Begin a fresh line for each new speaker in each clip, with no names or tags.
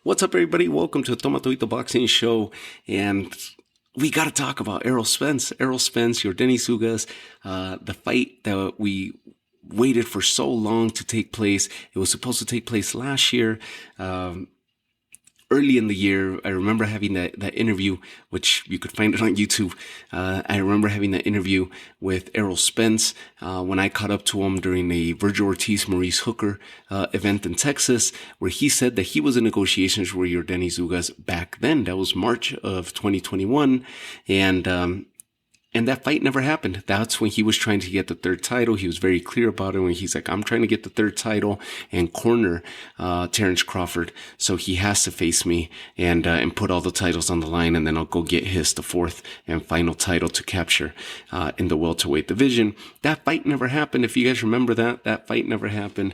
What's up, everybody? Welcome to the Tomatoito Boxing Show. And we got to talk about Errol Spence. Errol Spence, Yordenis Ugas, the fight that we waited for so long to take place. It was supposed to take place last year. Early in the year, I remember having that interview, which you could find it on YouTube. I remember having that interview with Errol Spence when I caught up to him during a Virgil Ortiz-Maurice Hooker event in Texas, where he said that he was in negotiations with Yordenis Ugas back then. That was March of 2021. And that fight never happened. That's when he was trying to get the third title. He was very clear about it when he's like, I'm trying to get the third title and corner Terrence Crawford. So he has to face me and put all the titles on the line, and then I'll go get the fourth and final title to capture in the welterweight division. That fight never happened. If you guys remember that fight never happened.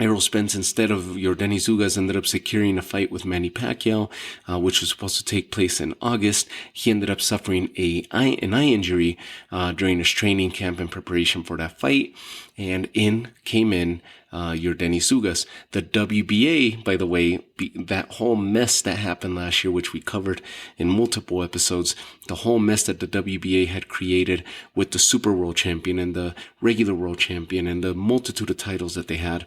Errol Spence, instead of Yordenis Ugas, ended up securing a fight with Manny Pacquiao, which was supposed to take place in August. He ended up suffering an eye injury during his training camp in preparation for that fight, and came in Yordenis Ugas. The WBA, by the way, that whole mess that happened last year, which we covered in multiple episodes, the whole mess that the WBA had created with the Super World Champion and the regular World Champion and the multitude of titles that they had,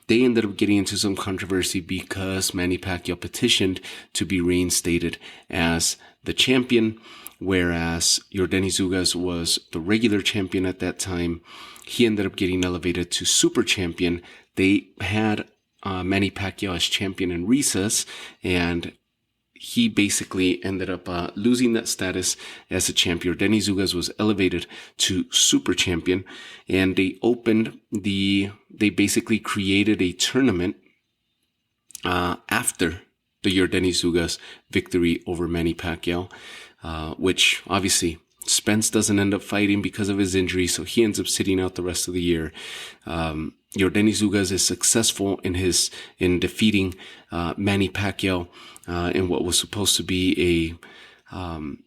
they ended up getting into some controversy because Manny Pacquiao petitioned to be reinstated as the champion, whereas Yordenis Ugas was the regular champion at that time. He ended up getting elevated to super champion. They had Manny Pacquiao as champion in recess, and he basically ended up losing that status as a champion. Yordenis Ugas was elevated to super champion, and they basically created a tournament after the Yordenis Ugas victory over Manny Pacquiao, which obviously Spence doesn't end up fighting because of his injury, so he ends up sitting out the rest of the year. Yordenis Ugas is successful in defeating Manny Pacquiao in what was supposed to be the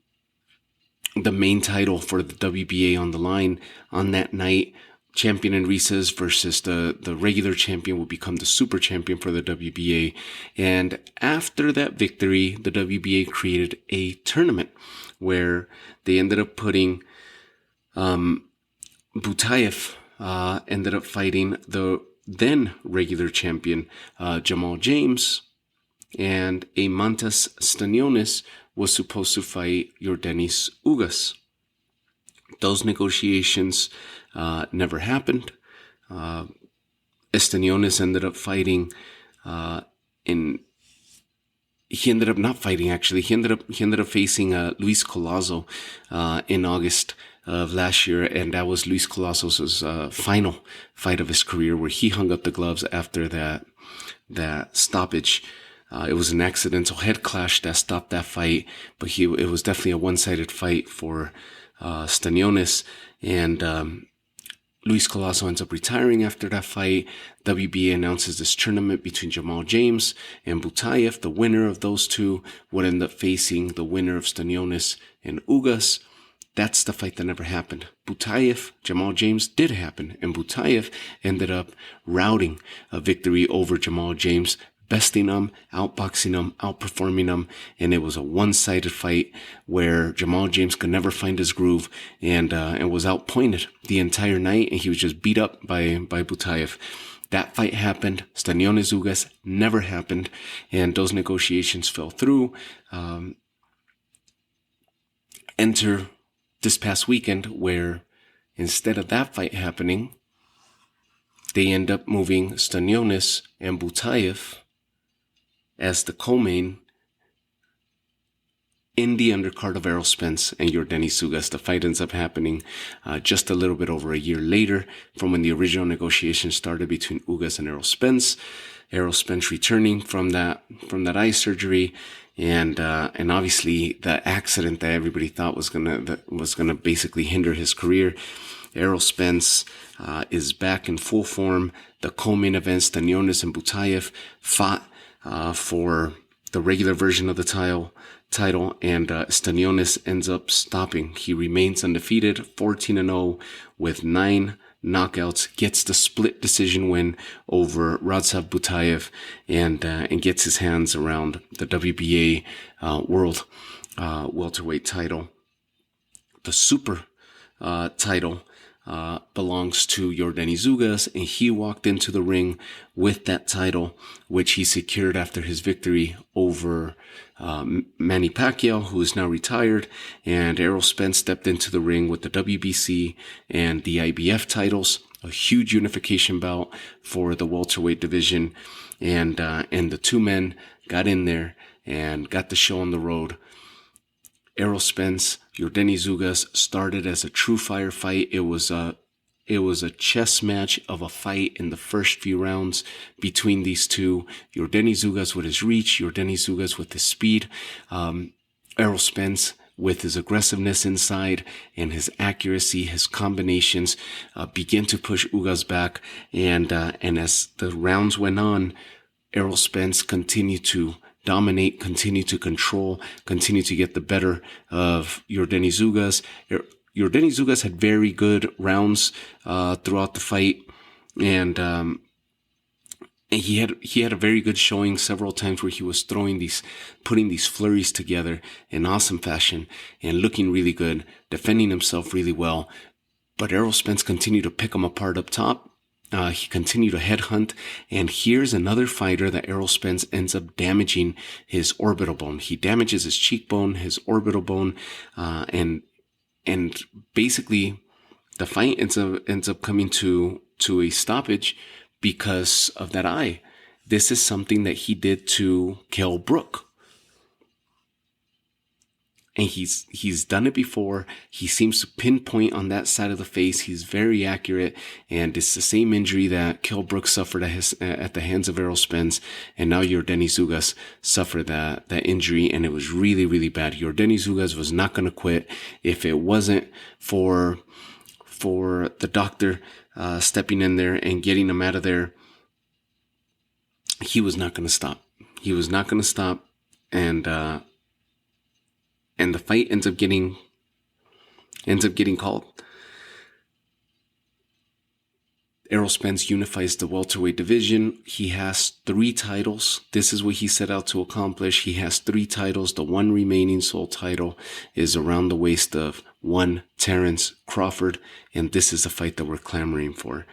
main title for the WBA on the line on that night. Champion in recess versus the regular champion will become the super champion for the WBA. And after that victory, the WBA created a tournament where they ended up putting Butayev ended up fighting the then regular champion Jamal James, and Eimantas Stanionis was supposed to fight Yordenis Ugas. Those negotiations never happened. Stanionis ended up fighting he ended up not fighting, actually. He ended up facing Luis Collazo in August of last year, and that was Luis Collazo's final fight of his career, where he hung up the gloves after that stoppage. It was an accidental head clash that stopped that fight, but it was definitely a one-sided fight for Stanionis, and Luis Collazo ends up retiring after that fight. WBA announces this tournament between Jamal James and Butayev. The winner of those two would end up facing the winner of Stanionis and Ugas. That's the fight that never happened. Butayev, Jamal James did happen, and Butayev ended up routing a victory over Jamal James, besting him, outboxing him, outperforming him, and it was a one-sided fight where Jamal James could never find his groove and was outpointed the entire night, and he was just beat up by Butayev. That fight happened. Stanionis Ugas never happened, and those negotiations fell through. Enter this past weekend, where instead of that fight happening, they end up moving Stanionis and Butayev as the co-main in the undercard of Errol Spence and Yordenis Ugas. The fight ends up happening just a little bit over a year later from when the original negotiations started between Ugas and Errol Spence. Errol Spence returning from that eye surgery, and obviously the accident that everybody thought was gonna basically hinder his career. Errol Spence is back in full form. The co-main events, Stanionis and Butayev fought for the regular version of the title, and Stanionis ends up stopping. He remains undefeated, 14-0 with 9 knockouts, gets the split decision win over Radzav Butayev, and gets his hands around the WBA world welterweight title. The super title belongs to Yordenis Ugas, and he walked into the ring with that title, which he secured after his victory over Manny Pacquiao, who is now retired, and Errol Spence stepped into the ring with the WBC and the IBF titles, a huge unification bout for the welterweight division, and the two men got in there and got the show on the road. Errol Spence, Yordenis Ugas started as a true firefight. It was a chess match of a fight in the first few rounds between these two. Yordenis Ugas with his reach, Yordenis Ugas with his speed, Errol Spence with his aggressiveness inside and his accuracy, his combinations began to push Ugas back. And as the rounds went on, Errol Spence continued to dominate, continue to control, continue to get the better of Yordenis Ugas. Yordenis Ugas had very good rounds throughout the fight, and he had a very good showing several times where he was putting these flurries together in awesome fashion and looking really good, defending himself really well. But Errol Spence continued to pick him apart up top. He continued to headhunt, and here's another fighter that Errol Spence ends up damaging his orbital bone. He damages his cheekbone, his orbital bone, and basically the fight ends up coming to a stoppage because of that eye. This is something that he did to Kell Brook. And he's done it before. He seems to pinpoint on that side of the face. He's very accurate, and it's the same injury that Kell Brook suffered at the hands of Errol Spence, and now Yordenis Ugas suffered that injury, and it was really, really bad. Yordenis Ugas was not going to quit. If it wasn't for the doctor stepping in there and getting him out of there, he was not going to stop. He was not going to stop, and the fight ends up getting called. Errol Spence unifies the welterweight division. He has 3 titles. This is what he set out to accomplish. He has 3 titles. The one remaining sole title is around the waist of one Terrence Crawford, and this is the fight that we're clamoring for.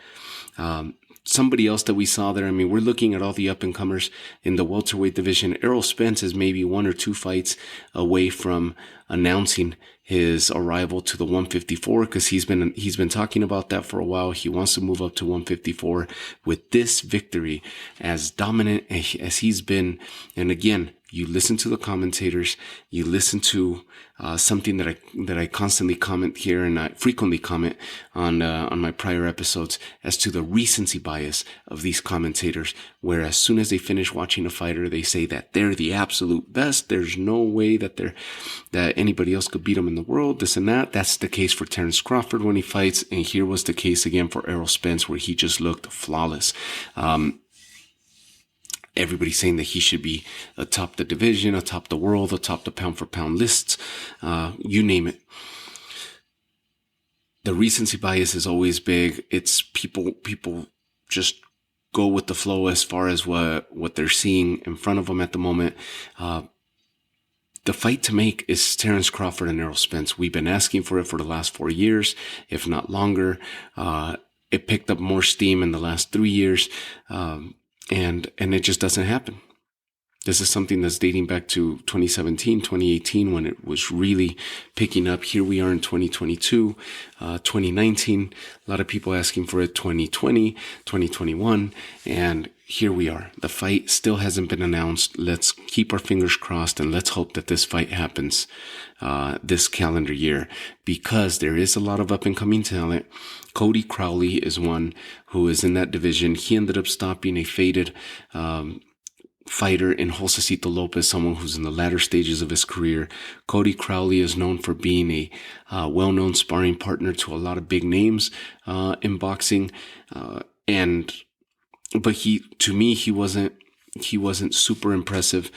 Somebody else that we saw there, I mean, we're looking at all the up-and-comers in the welterweight division. Errol Spence is maybe 1 or 2 fights away from announcing his arrival to the 154 because he's been talking about that for a while. He wants to move up to 154 with this victory, as dominant as he's been. And again, you listen to the commentators, you listen to something that I constantly comment here, and I frequently comment on my prior episodes, as to the recency bias of these commentators, where as soon as they finish watching a fighter, they say that they're the absolute best. There's no way that anybody else could beat them in the world, this and that. That's the case for Terrence Crawford when he fights, and here was the case again for Errol Spence, where he just looked flawless. Everybody's saying that he should be atop the division, atop the world, atop the pound for pound lists, you name it. The recency bias is always big. It's people just go with the flow as far as what they're seeing in front of them at the moment. The fight to make is Terrence Crawford and Errol Spence. We've been asking for it for the last 4 years, if not longer. It picked up more steam in the last 3 years. And it just doesn't happen. This is something that's dating back to 2017, 2018, when it was really picking up. Here we are in 2022, 2019. A lot of people asking for it, 2020, 2021. And here we are. The fight still hasn't been announced. Let's keep our fingers crossed, and let's hope that this fight happens this calendar year, because there is a lot of up-and-coming talent. Cody Crowley is one who is in that division. He ended up stopping a faded fighter in Josecito Lopez, someone who's in the latter stages of his career. Cody Crowley is known for being a well-known sparring partner to a lot of big names in boxing, but he wasn't he wasn't super impressive.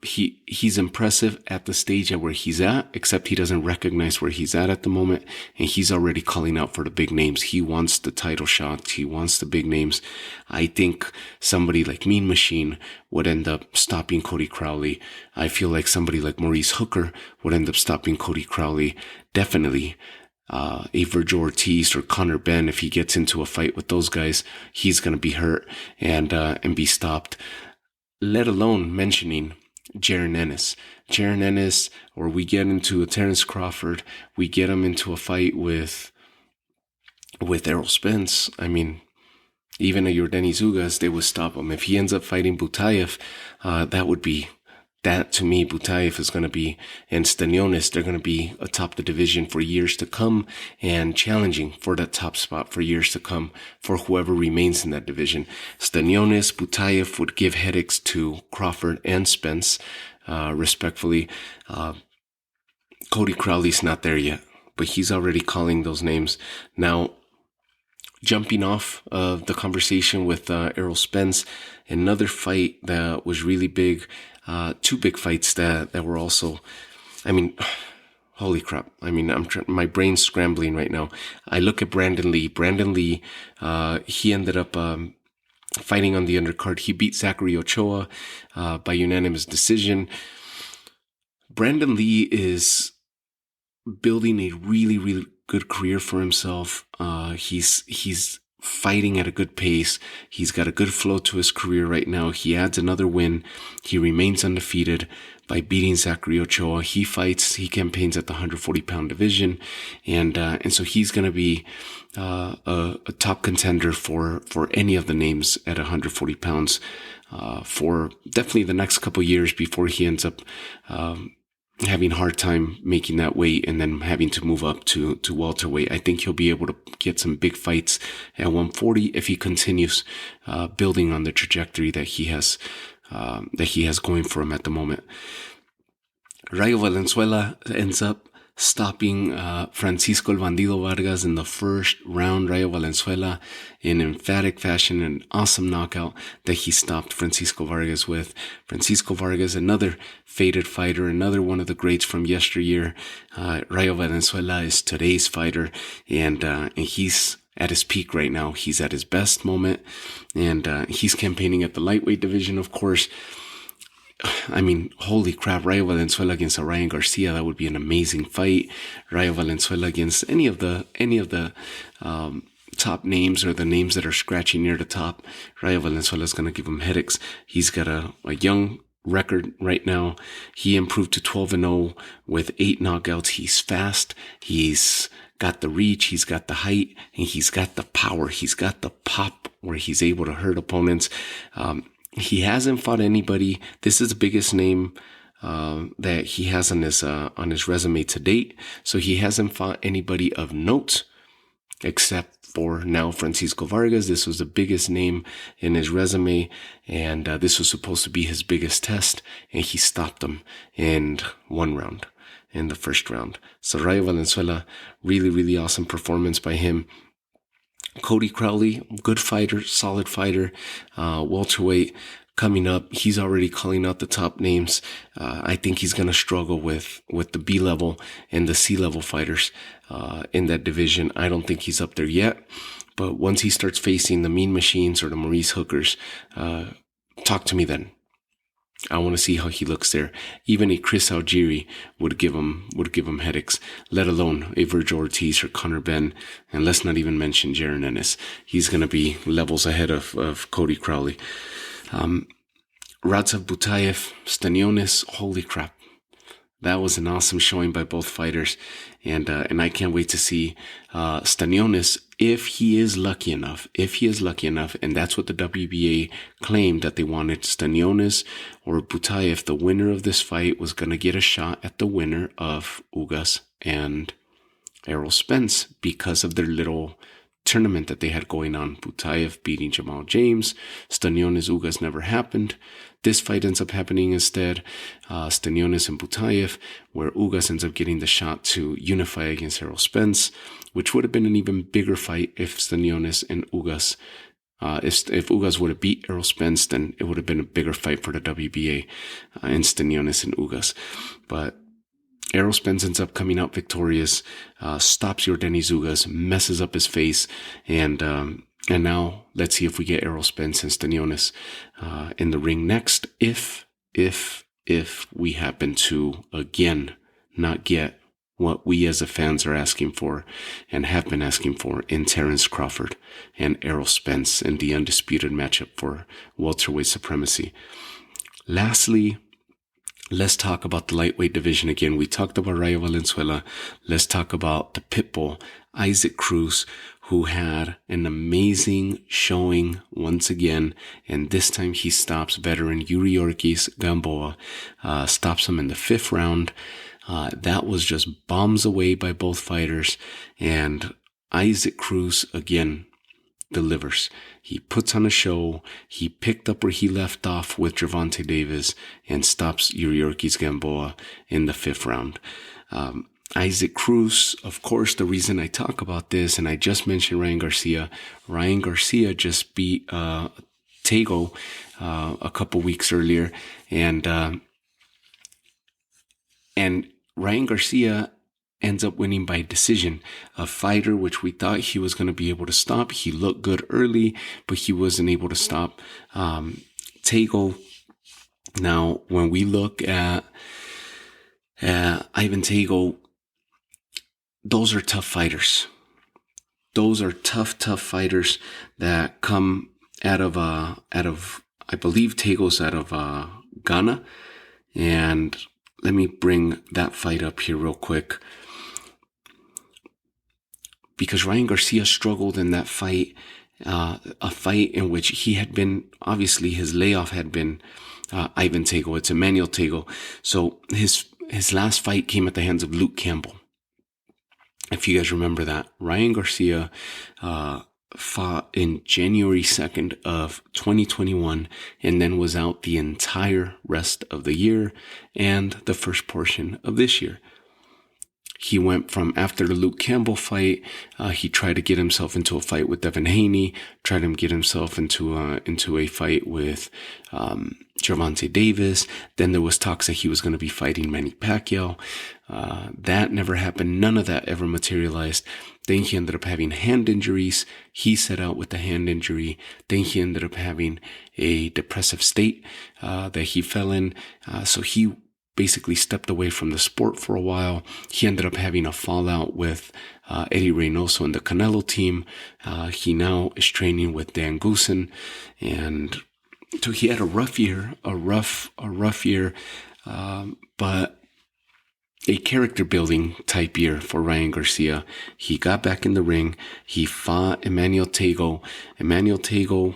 He's impressive at the stage at where he's at, except he doesn't recognize where he's at the moment, and he's already calling out for the big names. He wants the title shots. He wants the big names. I think somebody like Mean Machine would end up stopping Cody Crowley. I feel like somebody like Maurice Hooker would end up stopping Cody Crowley. Definitely. A Virgil Ortiz or Conor Benn, if he gets into a fight with those guys, he's going to be hurt and be stopped. Let alone mentioning Jaron Ennis. Jaron Ennis, or we get into a Terrence Crawford, we get him into a fight with Errol Spence. I mean, even a Yordenis Ugas, they would stop him. If he ends up fighting Butayev, that to me, Butayev is going to be, and Stanionis, they're going to be atop the division for years to come and challenging for that top spot for years to come for whoever remains in that division. Stanionis, Butayev would give headaches to Crawford and Spence, respectfully. Cody Crowley's not there yet, but he's already calling those names. Now, jumping off of the conversation with Errol Spence, another fight that was really big, two big fights that were also, I mean, holy crap. I mean, my brain's scrambling right now. I look at Brandon Lee. Brandon Lee, he ended up fighting on the undercard. He beat Zachary Ochoa by unanimous decision. Brandon Lee is building a really, really good career for himself. He's fighting at a good pace. He's got a good flow to his career right now. He adds another win. He remains undefeated by beating Zachary Ochoa. He campaigns at the 140-pound division, and so he's going to be a top contender for any of the names at 140 pounds for definitely the next couple years before he ends up having a hard time making that weight and then having to move up to welterweight. I think he'll be able to get some big fights at 140 if he continues building on the trajectory that he has going for him at the moment. Rayo Valenzuela ends up stopping Francisco El Bandido Vargas in the first round. Rayo Valenzuela, in emphatic fashion, an awesome knockout that he stopped Francisco Vargas with. Francisco Vargas, another faded fighter, another one of the greats from yesteryear. Rayo Valenzuela is today's fighter, and he's at his peak right now. He's at his best moment, and he's campaigning at the lightweight division, of course. I mean, holy crap, Rayo Valenzuela against Ryan Garcia, that would be an amazing fight. Rayo Valenzuela against any of the top names or the names that are scratching near the top. Rayo Valenzuela is going to give him headaches. He's got a young record right now. He improved to 12-0 with 8 knockouts. He's fast. He's got the reach. He's got the height, and he's got the power. He's got the pop where he's able to hurt opponents. He hasn't fought anybody. This is the biggest name that he has on his resume to date. So he hasn't fought anybody of note, except for now Francisco Vargas. This was the biggest name in his resume, and this was supposed to be his biggest test, and he stopped him in one round, in the first round. So Rayo Valenzuela, really, really awesome performance by him. Cody Crowley, good fighter, solid fighter, welterweight coming up. He's already calling out the top names. I think he's going to struggle with the B level and the C level fighters in that division. I don't think he's up there yet, but once he starts facing the Mean Machines or the Maurice Hookers, talk to me then. I want to see how he looks there. Even a Chris Algieri would give him headaches, let alone a Virgil Ortiz or Conor Benn. And let's not even mention Jaron Ennis. He's going to be levels ahead of Cody Crowley. Radzav Butayev, Stanionis, holy crap. That was an awesome showing by both fighters. And I can't wait to see Stanionis, if he is lucky enough, and that's what the WBA claimed, that they wanted Stanionis or Butayev, the winner of this fight, was going to get a shot at the winner of Ugas and Errol Spence because of their little tournament that they had going on. Butayev beating Jamal James. Stanionis Ugas never happened. This fight ends up happening instead. Stanionis and Butayev, where Ugas ends up getting the shot to unify against Errol Spence, which would have been an even bigger fight if Stanionis and Ugas If Ugas would have beat Errol Spence, then it would have been a bigger fight for the WBA, in Stanionis and Ugas. But Errol Spence ends up coming out victorious, stops Yordenis Ugas, messes up his face, and now let's see if we get Errol Spence and Stanionis in the ring next. If we happen to again not get what we as the fans are asking for and have been asking for in Terrence Crawford and Errol Spence in the undisputed matchup for welterweight supremacy. Lastly, let's talk about the lightweight division again. We talked about Rayo Valenzuela. Let's talk about the pitbull, Isaac Cruz, who had an amazing showing once again. And this time he stops veteran Yordenis Gamboa, stops him in the 5th round. That was just bombs away by both fighters. And Isaac Cruz, again, delivers. He puts on a show. He picked up where he left off with Gervonta Davis and stops Yordenis Gamboa in the 5th round. Isaac Cruz, of course, the reason I talk about this, and I just mentioned Ryan Garcia. Ryan Garcia just beat Tego a couple weeks earlier, and Ryan Garcia ends up winning by decision. A fighter which we thought he was going to be able to stop. He looked good early, but he wasn't able to stop Tego. Now, when we look at Ivan Tego, those are tough fighters. Those are tough fighters that come out of I believe Tego's out of Ghana. And let me bring that fight up here real quick, because Ryan Garcia struggled in that fight, a fight in which he had been, obviously his layoff had been Ivan Tego. It's Emmanuel Tego. So his last fight came at the hands of Luke Campbell. If you guys remember that, Ryan Garcia fought in January 2nd of 2021 and then was out the entire rest of the year and the first portion of this year. He went from, after the Luke Campbell fight, he tried to get himself into a fight with Devin Haney, tried to get himself into a fight with Gervonta Davis. Then there was talks that he was going to be fighting Manny Pacquiao. That never happened. None of that ever materialized. Then he ended up having hand injuries. He set out with the hand injury. Then he ended up having a depressive state that he fell in. So he basically stepped away from the sport for a while. He ended up having a fallout with Eddie Reynoso and the Canelo team. He now is training with Dan Goosen, and so he had a rough year, but a character building type year for Ryan Garcia. He got back in the ring. He fought Emmanuel Tego. Emmanuel Tego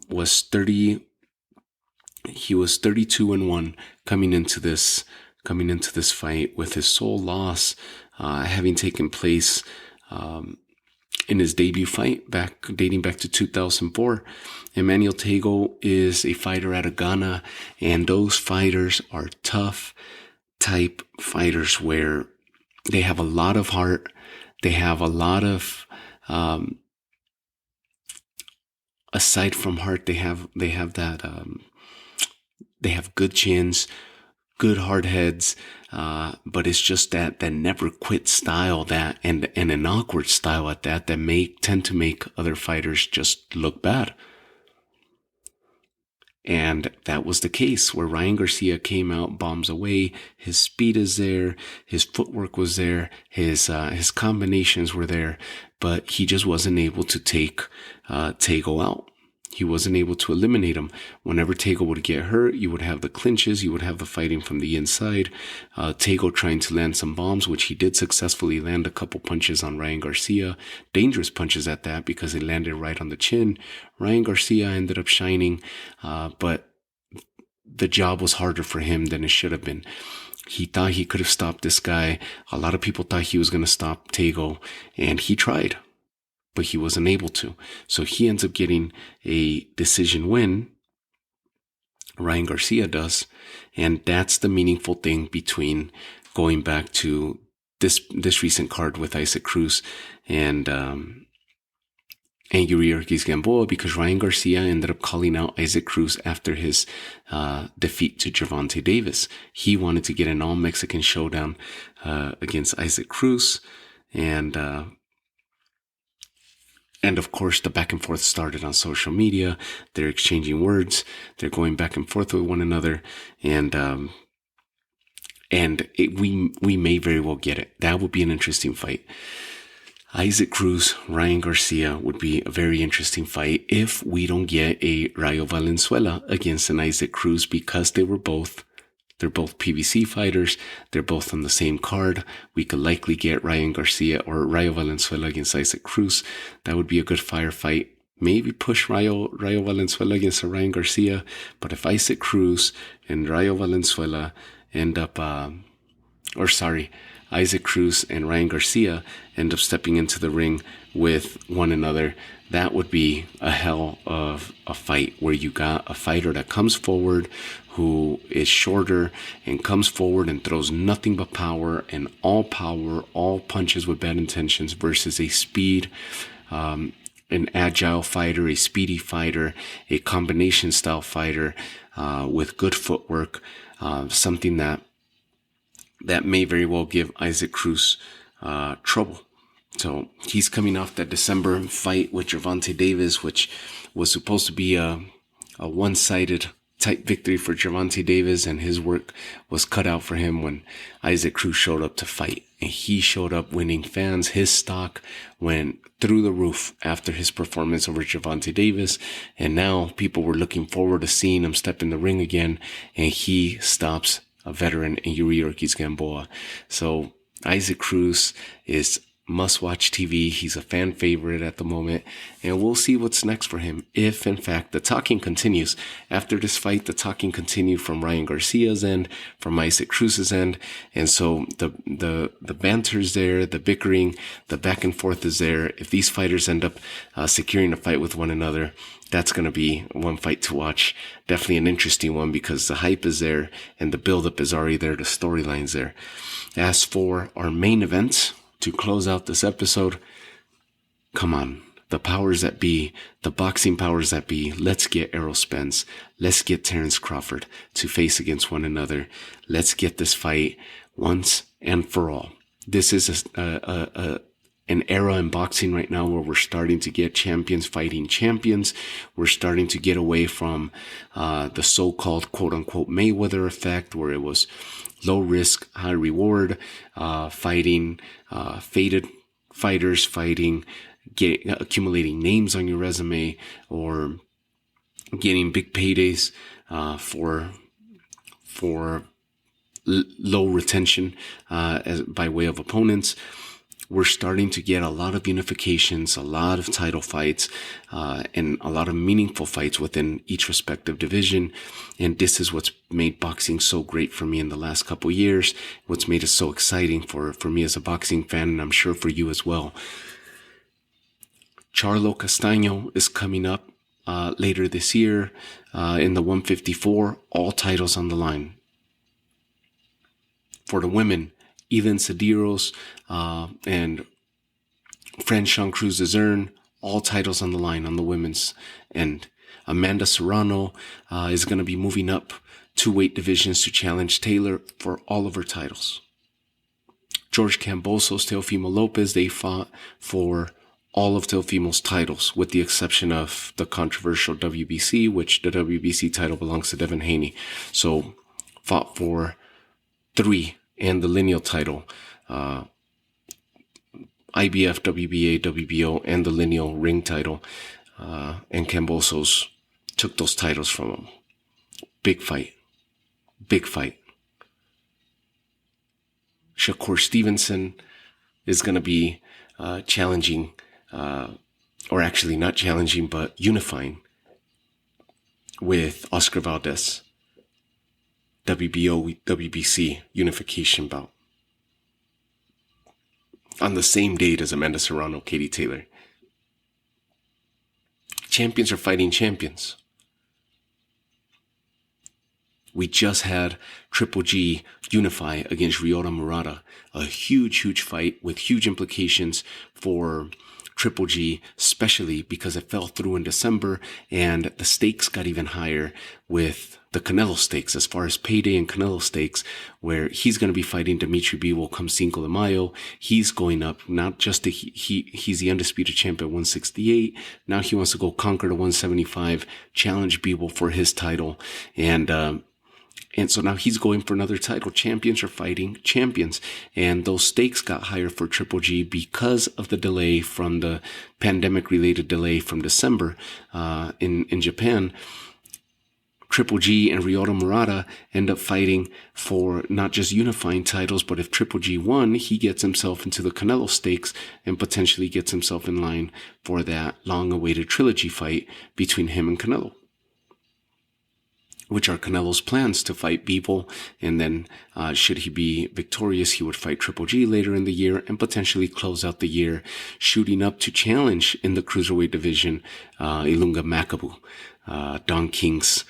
was 32-1 coming into this fight, with his sole loss having taken place in his debut fight dating back to 2004. Emmanuel Tego is a fighter out of Ghana, and those fighters are tough type fighters where they have a lot of heart. They have a lot of aside from heart, they have that they have good chins, good hard heads, but it's just that never quit style, that and an awkward style at that tend to make other fighters just look bad. And that was the case where Ryan Garcia came out, bombs away. His speed is there, his footwork was there, his combinations were there, but he just wasn't able to take Tego out. He wasn't able to eliminate him. Whenever Tego would get hurt, you would have the clinches, you would have the fighting from the inside. Tego trying to land some bombs, which he did successfully land a couple punches on Ryan Garcia. Dangerous punches at that, because they landed right on the chin. Ryan Garcia ended up shining, but the job was harder for him than it should have been. He thought he could have stopped this guy. A lot of people thought he was going to stop Tego, and he tried, but he wasn't able to. So he ends up getting a decision win. Ryan Garcia does. And that's the meaningful thing between going back to this recent card with Isaac Cruz and and Yordenis Gamboa, because Ryan Garcia ended up calling out Isaac Cruz after his defeat to Gervonta Davis. He wanted to get an all-Mexican showdown against Isaac Cruz, and of course, the back and forth started on social media. They're exchanging words. They're going back and forth with one another, and we may very well get it. That would be an interesting fight. Isaac Cruz, Ryan Garcia would be a very interesting fight if we don't get a Rayo Valenzuela against an Isaac Cruz, because they're both PBC fighters. They're both on the same card. We could likely get Ryan Garcia or Rayo Valenzuela against Isaac Cruz. That would be a good firefight. Maybe push Rayo Valenzuela against Ryan Garcia. But if Isaac Cruz and Rayo Valenzuela end up, Isaac Cruz and Ryan Garcia end up stepping into the ring with one another, that would be a hell of a fight, where you got a fighter that comes forward, who is shorter and comes forward and throws nothing but power, all punches with bad intentions, versus a speed, an agile fighter, a speedy fighter, a combination style fighter with good footwork, something that may very well give Isaac Cruz trouble. So he's coming off that December fight with Gervonta Davis, which was supposed to be a one-sided type victory for Gervonta Davis, and his work was cut out for him when Isaac Cruz showed up to fight. And he showed up winning fans. His stock went through the roof after his performance over Gervonta Davis, and now people were looking forward to seeing him step in the ring again, and he stops a veteran in Yordenis Gamboa. So Isaac Cruz is must-watch TV. He's a fan favorite at the moment, and we'll see what's next for him. If, in fact, the talking continues. After this fight, the talking continued from Ryan Garcia's end, from Isaac Cruz's end, and so the banter's there, the bickering, the back and forth is there. If these fighters end up securing a fight with one another, that's going to be one fight to watch. Definitely an interesting one, because the hype is there and the buildup is already there. The storyline's there. As for our main event, to close out this episode, come on, the powers that be, the boxing powers that be, let's get Errol Spence, let's get Terrence Crawford to face against one another. Let's get this fight once and for all. This is an era in boxing right now where we're starting to get champions fighting champions. We're starting to get away from the so-called quote-unquote Mayweather effect, where it was low risk, high reward, fighting faded fighters, accumulating names on your resume, or getting big paydays for low retention by way of opponents. We're starting to get a lot of unifications, a lot of title fights, and a lot of meaningful fights within each respective division. And this is what's made boxing so great for me in the last couple of years, what's made it so exciting for me as a boxing fan, and I'm sure for you as well. Charlo Castaño is coming up later this year in the 154, all titles on the line. For the women, Eden Cedillos and Franchon Cruz Zern, all titles on the line on the women's end. Amanda Serrano is going to be moving up 2 weight divisions to challenge Taylor for all of her titles. George Kambosos, Teofimo Lopez, they fought for all of Teofimo's titles, with the exception of the controversial WBC, which the WBC title belongs to Devin Haney. So fought for 3. And the lineal title, IBF, WBA, WBO, and the lineal ring title. And Kambosos took those titles from him. Big fight. Big fight. Shakur Stevenson is going to be challenging, or actually not challenging, but unifying with Oscar Valdez. WBO, WBC unification bout on the same date as Amanda Serrano, Katie Taylor. Champions are fighting champions. We just had Triple G unify against Ryota Murata, a huge fight with huge implications for Triple G, especially because it fell through in December and the stakes got even higher with the Canelo stakes as far as payday and Canelo stakes, where he's going to be fighting Dimitri Bivol come Cinco de Mayo. He's going up, not just he's the undisputed champ at 168. Now he wants to go conquer the 175, challenge Bivol for his title. And so now he's going for another title. Champions are fighting champions. And those stakes got higher for Triple G because of the delay from the pandemic-related delay from December in Japan. Triple G and Ryota Murata end up fighting for not just unifying titles, but if Triple G won, he gets himself into the Canelo stakes and potentially gets himself in line for that long-awaited trilogy fight between him and Canelo, which are Canelo's plans to fight Bivol, and then should he be victorious, he would fight Triple G later in the year and potentially close out the year shooting up to challenge in the cruiserweight division Ilunga Makabu, Don King's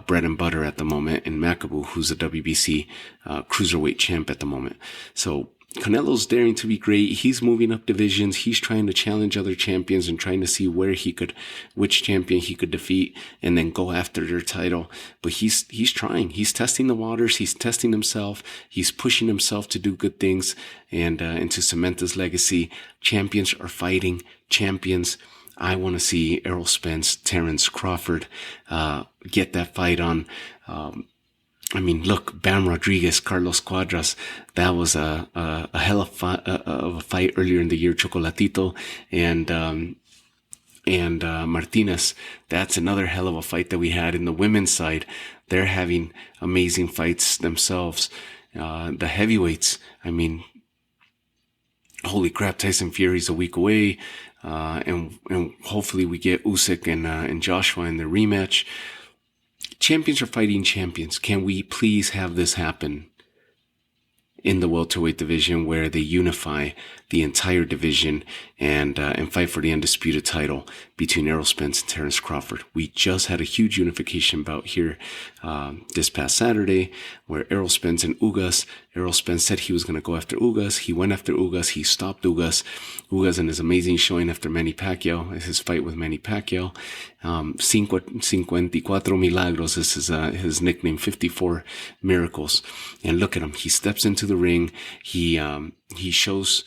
bread and butter at the moment in Makabu, who's a WBC cruiserweight champ at the moment. So Canelo's daring to be great. He's moving up divisions. He's trying to challenge other champions and trying to see which champion he could defeat and then go after their title. But he's trying. He's testing the waters. He's testing himself. He's pushing himself to do good things and to cement his legacy. Champions are fighting champions. I want to see Errol Spence, Terrence Crawford, get that fight on. I mean, look, Bam Rodriguez, Carlos Cuadras, that was a hell of a fight earlier in the year. Chocolatito and Martinez, that's another hell of a fight that we had. In the women's side, they're having amazing fights themselves. The heavyweights, I mean, holy crap, Tyson Fury's a week away. And hopefully we get Usyk and Joshua in the rematch. Champions are fighting champions. Can we please have this happen in the welterweight division where they unify the entire division and fight for the undisputed title between Errol Spence and Terrence Crawford? We just had a huge unification bout here this past Saturday where Errol Spence and Ugas. Errol Spence said he was going to go after Ugas. He went after Ugas. He stopped Ugas. Ugas in his amazing showing after Manny Pacquiao, his fight with Manny Pacquiao. 54 Milagros is his nickname, 54 miracles. And look at him. He steps into the ring. He shows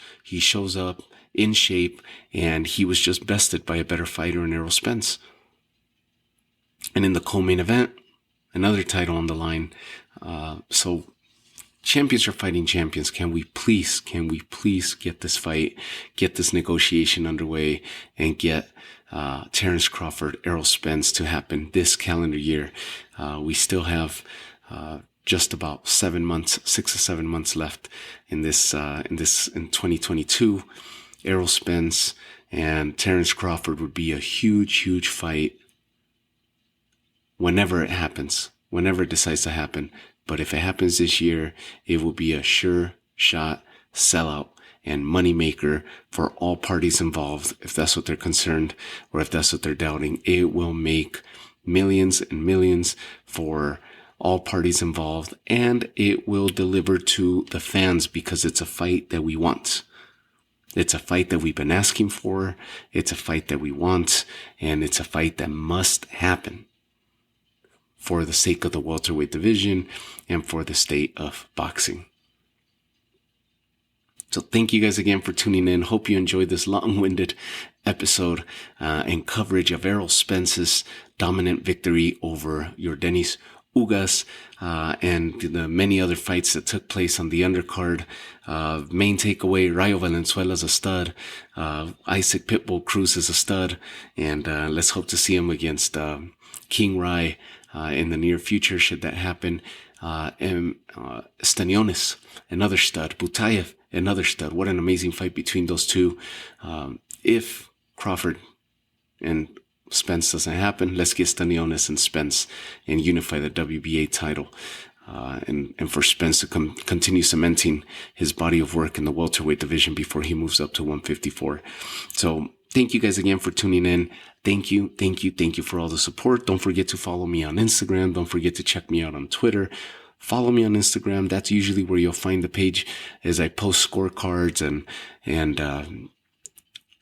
up in shape, and he was just bested by a better fighter in Errol Spence. And in the co-main event, another title on the line. So champions are fighting champions. Can we please get this fight, get this negotiation underway, and get Terrence Crawford, Errol Spence to happen this calendar year? We still have just about 6 or 7 months left in 2022. Errol Spence and Terrence Crawford would be a huge fight whenever it happens, whenever it decides to happen. But if it happens this year, it will be a sure shot sellout and moneymaker for all parties involved. If that's what they're concerned or if that's what they're doubting, it will make millions and millions for all parties involved, and it will deliver to the fans because it's a fight that we want. It's a fight that we've been asking for. It's a fight that we want, and it's a fight that must happen for the sake of the welterweight division and for the state of boxing. So thank you guys again for tuning in. Hope you enjoyed this long-winded episode and coverage of Errol Spence's dominant victory over Yordenis Ugas and the many other fights that took place on the undercard. Main takeaway, Rayo Valenzuela's a stud. Isaac Pitbull Cruz is a stud. And let's hope to see him against King Rai in the near future, should that happen. And Stanionis, another stud. Butayev, another stud. What an amazing fight between those two. If Crawford and Spence doesn't happen, let's get Stanionis and Spence and unify the WBA title. And for Spence to continue cementing his body of work in the welterweight division before he moves up to 154. So thank you guys again for tuning in. Thank you for all the support. Don't forget to follow me on Instagram. Don't forget to check me out on Twitter. Follow me on Instagram. That's usually where you'll find the page as I post scorecards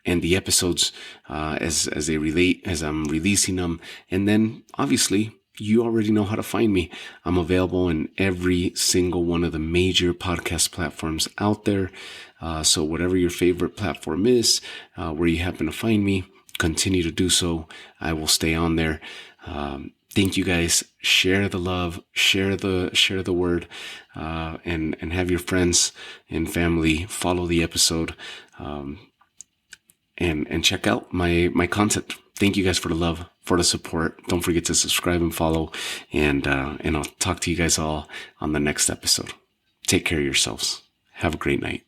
and the episodes as they relate, as I'm releasing them. And then obviously you already know how to find me. I'm available in every single one of the major podcast platforms out there. So whatever your favorite platform is, where you happen to find me, continue to do so. I will stay on there. Thank you guys. Share the love, share the word, and have your friends and family follow the episode, and check out my content. Thank you guys for the love, for the support. Don't forget to subscribe and follow, and I'll talk to you guys all on the next episode. Take care of yourselves. Have a great night.